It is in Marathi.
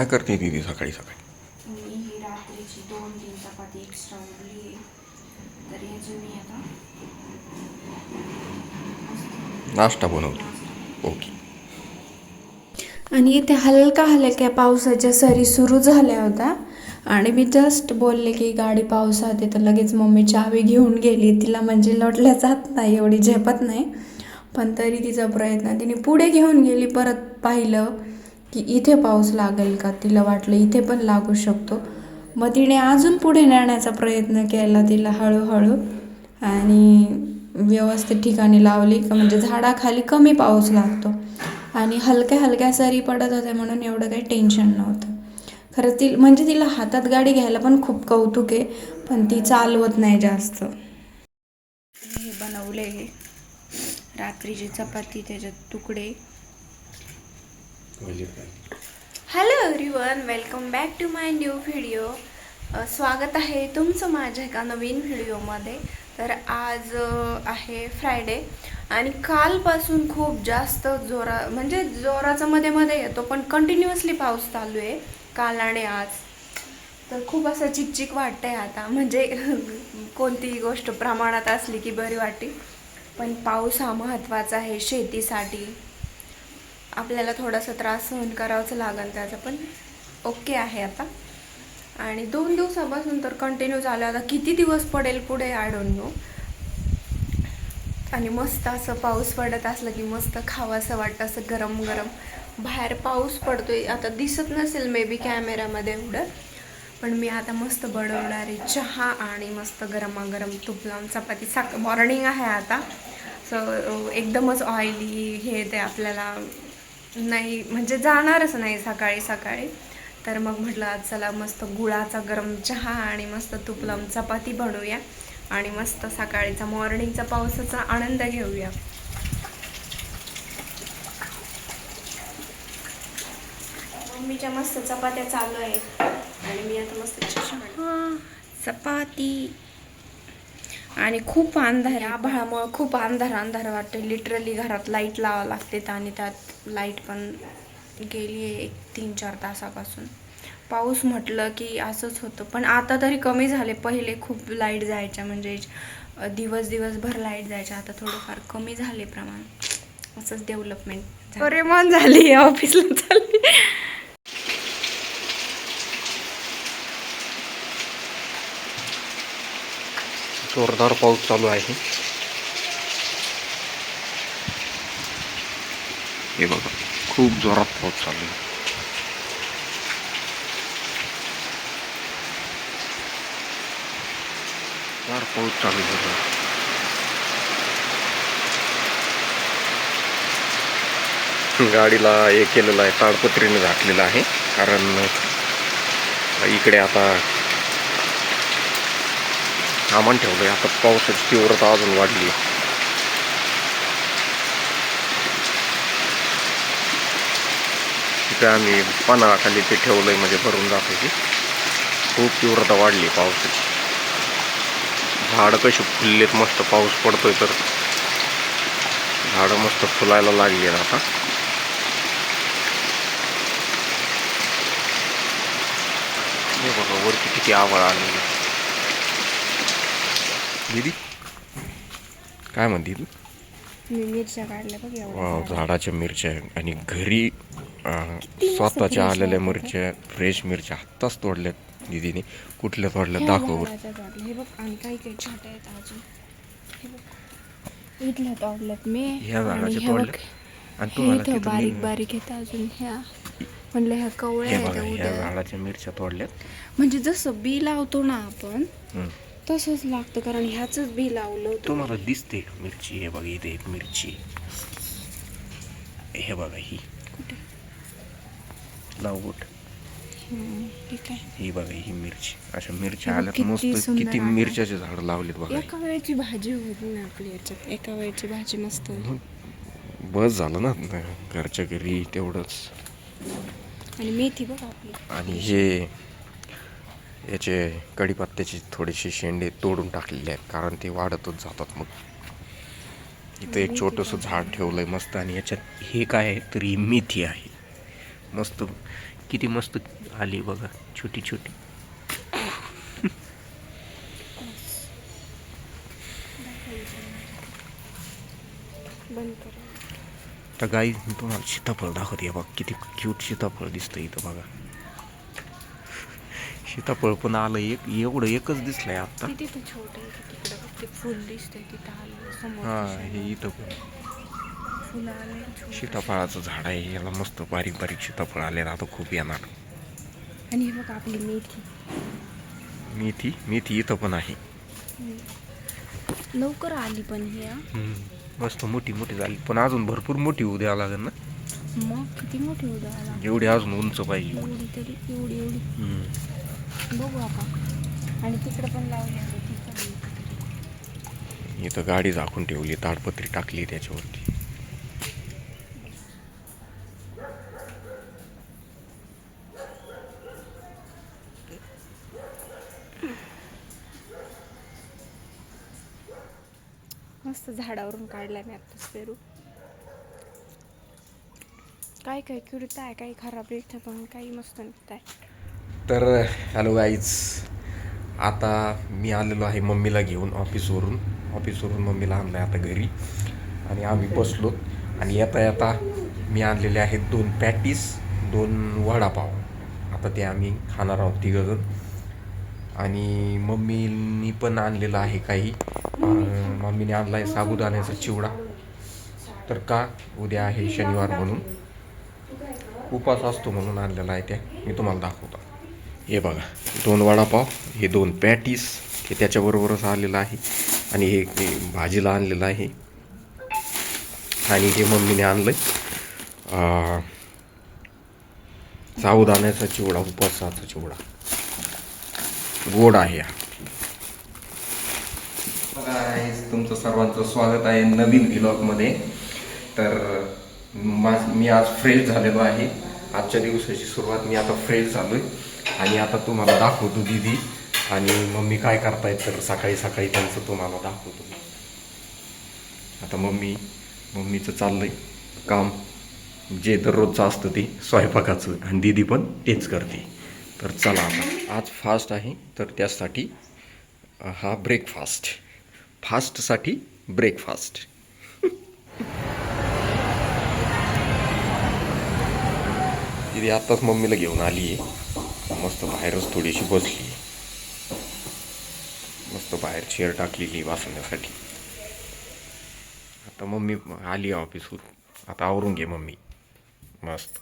काय करते दीदी सकाळी सकाळी? मी ही रात्रीची 2-3 चपाती एक्स्ट्रा उरली आहे, तर याची मी आता नाश्ता बनवतो. ओके. आणि इथे हलक्या पावसाच्या सरी सुरू झाल्या होत्या आणि मी जस्ट बोलले की गाडी पावसात आहे, तर लगेच मम्मी चावी घेऊन गेली. तिला म्हणजे लोटल्या जात नाही, एवढी झेपत नाही, पण तरी तिचा प्रयत्न. तिने पुढे घेऊन गेली. परत पाहिलं की इथे पाऊस लागेल का, तिला वाटलं इथे पण लागू शकतो. मग तिने अजून पुढे नेण्याचा प्रयत्न केला तिला हळूहळू, आणि व्यवस्थित ठिकाणी लावली का म्हणजे झाडाखाली कमी पाऊस लागतो. आणि हलक्या सरी पडत होत्या म्हणून एवढं काही टेन्शन नव्हतं. खरं म्हणजे तिला हातात गाडी घ्यायला पण खूप कौतुक आहे, पण ती चालवत नाही जास्त. हे बनवले रात्रीची चपाती, त्याच्यात तुकडे. Hello everyone, welcome back to my new video. स्वागत आहे तुमचं माझ्या एका नवीन व्हिडिओमध्ये. तर आज आहे फ्रायडे आणि कालपासून खूप जास्त म्हणजे जोराचा मध्ये मध्ये येतो, पण कंटिन्युअसली पाऊस चालू आहे काल आणि आज. तर खूप असं चिकचिक वाटतंय आता, म्हणजे कोणतीही गोष्ट प्रमाणात असली की बरी वाटते. पण पाऊस हा महत्त्वाचा आहे शेतीसाठी. आपल्याला थोडासा त्रास सहन करावाच लागेल त्याचा, पण ओके आहे आता. आणि 2 दिवसापासून तर कंटिन्यू चालू. आता किती दिवस पडेल पुढे आय डोंट नो. आणि मस्त असं पाऊस पडत असलं की मस्त खावं असं वाटतं, असं गरम गरम. बाहेर पाऊस पडतोय, आता दिसत नसेल मे बी कॅमेऱ्यामध्ये एवढं, पण मी आता मस्त बनवणार आहे चहा आणि मस्त गरमागरम तूप लावून चपाती. मॉर्निंग आहे आता, सो एकदमच ऑइली हे ते आपल्याला नाही, म्हणजे जाणारच नाही सकाळी सकाळी. तर मग म्हटलं आज चला मस्त गुळाचा गरम चहा आणि मस्त तूप लावून चपाती बनवूया आणि मस्त सकाळीचा मॉर्निंगचा पावसाचा आनंद घेऊया. मम्मीच्या मस्त चपात्या चालू आहेत आणि मी आता मस्त चपाती. आणि खूप अंधार, आभाळामुळे खूप अंधार वाटतं. लिटरली घरात लाईट लावावं लागते आणि त्यात लाईट पण गेली आहे 3-4 तासापासून. पाऊस म्हटलं की असंच होतं, पण आता तरी कमी झाले. पहिले खूप लाईट जायच्या, म्हणजे दिवसभर लाईट जायच्या. आता थोडंफार कमी झाले प्रमाण. असंच डेव्हलपमेंट परेमान झाली, ऑफिसला चालली. जोरदार पाऊस चालू आहे. हे बघा, खूप जोरात पाऊस चालू आहे. पाऊस चालू आहे. गाडीला हे केलेलं आहे, ताडपत्रीने झाकलेलं आहे, कारण इकडे आता सामान ठेवलंय. आता पावसाची तीव्रता अजून वाढली. तिथे आम्ही पानाखाली ते ठेवलंय, म्हणजे भरून जातो की खूप तीव्रता वाढली पावसाची. झाडं कशी फुललेत, मस्त पाऊस पडतोय तर झाडं मस्त फुलायला लागली आता. हे बघा वरती किती आभाळ आलेलं. दीदी काय म्हणते तू? मी मिरच्या काढल्या बघ, एवढ्या झाडाच्या मिरच्या आणि घरी स्वतःच्या आलेल्या मिरच्या, फ्रेश मिरच्या आत्ताच तोडल्यात दीदीने. कुठल्या तोडल्यात दाखव. हे बघ, आणि काही छोट्या आहेत अजून. हे बघ, इथल्या तोडल्यात मी. ह्या झाडाच्या तोडल्यात आणि तुम्हाला बारीक आहेत अजून. ह्या म्हणलं ह्या कवळ्या आहेत. ह्या झाडाच्या मिरच्या तोडल्यात. म्हणजे जसं बी लावतो ना आपण तसंच लागतं, कारण ह्याच बी लावलं. तुम्हाला दिसते मिरची? हे बघा, इथे एक मिरची. हे बघा, ही कुठे लावगोट. ठीक आहे. ही बघा, ही मिरची. अशा मिरच्या आल्यात मस्त. किती मिरच्याचे झाड लावलेत बघा. एका वेळची भाजी होती ना आपली याच्यात. एका वेळची भाजी मस्त होती. बस झालं ना घरच्या घरी तेवढंच. आणि मेथी बघ आपली. आणि हे याचे कढीपत्त्याचे थोडेसे शेंडे तोडून टाकलेले आहेत, कारण ते वाढतच जातात. मग इथं एक छोटंसं झाड ठेवलंय मस्त. आणि याच्यात हे काय आहे तर ही मेथी आहे. मस्त किती मस्त आली बघा, छोटी छोटी. तर गाई तुम्हाला सीताफळ दाखवते बघ, किती क्यूट सीताफळ दिसतं इथं बघा. सीताफळ पण आलं एक, एवढं एकच दिसलंय आता. फुल दिसतंय तिथं. हा, हे इथं पण सीताफळाचं झाड आहे, याला मस्त बारीक बारीक सीताफळ आले, आता खूप येणार. आणि हे बघा आपली मेथी. मेथी इथं पण आहे. लवकर आली पण ही. मस्त मोठी मोठी झाली, पण अजून भरपूर मोठी होऊ द्यावं लागेल ना. मग किती मोठी होऊ द्यायला, एवढी अजून उंच पाहिजे. एवढी तरी एवढी बघू आपण. आणि तिकडे पण लावली. इथं गाडी झाकून ठेवली, ताडपत्री टाकली त्याच्यावरती. मस्त झाडावरून काढलाय मी आत्ताच पेरू. काय काय क्युरीत आहे, काही खराब निघतं पण काही मस्त निघत आहे. तर हॅलो गाईज, आता मी आलेलो आहे मम्मीला घेऊन ऑफिसवरून मम्मीला आणलं आहे आता घरी. आणि आम्ही बसलो आणि येता येता मी आणलेले आहेत 2 पॅटीस, 2 वडापाव. आता ते आम्ही खाणार आहोत तिघंजण. आणि मम्मीनी पण आणलेलं आहे काही. मम्मीने आणला आहे साबुदाण्याचा चिवडा. तर का, उद्या आहे शनिवार म्हणून, उपास असतो म्हणून आणलेला आहे. त्या मी तुम्हाला दाखवतो. हे बघा, 2 वडापाव, हे 2 पॅटीस, हे त्याच्याबरोबरच आलेलं आहे. आणि हे भाजीला आणलेलं आहे. आणि हे मम्मीने आणलं साबुदाण्याचा चिवडा, उपासाचा चिवडा, गोड आहे. तुमचं सर्वांचं स्वागत आहे नवीन व्लॉगमध्ये. तर मी आज फ्रेश झालेलो आहे. आजच्या दिवसाची सुरुवात मी आता फ्रेश झालोय. आणि आता तुम्हाला दाखवतो दीदी आणि मम्मी काय करतायत. तर सकाळी सकाळी त्यांचं तुम्हाला दाखवतो. आता मम्मीचं चाललंय काम, जे दररोजचं असतं ते स्वयंपाकाचं, आणि दीदी पण तेच करते. तर चला, आता आज फास्ट आहे, तर त्यासाठी हा ब्रेकफास्ट, फास्टसाठी ब्रेकफास्ट. दीदी आत्ताच मम्मीला घेऊन आली आहे. मस्त बाहेरच थोडीशी बसली, मस्त बाहेर चेअर टाकलेली बसण्यासाठी. आता मम्मी आली ऑफिसवर, आता आवरून घे मम्मी मस्त.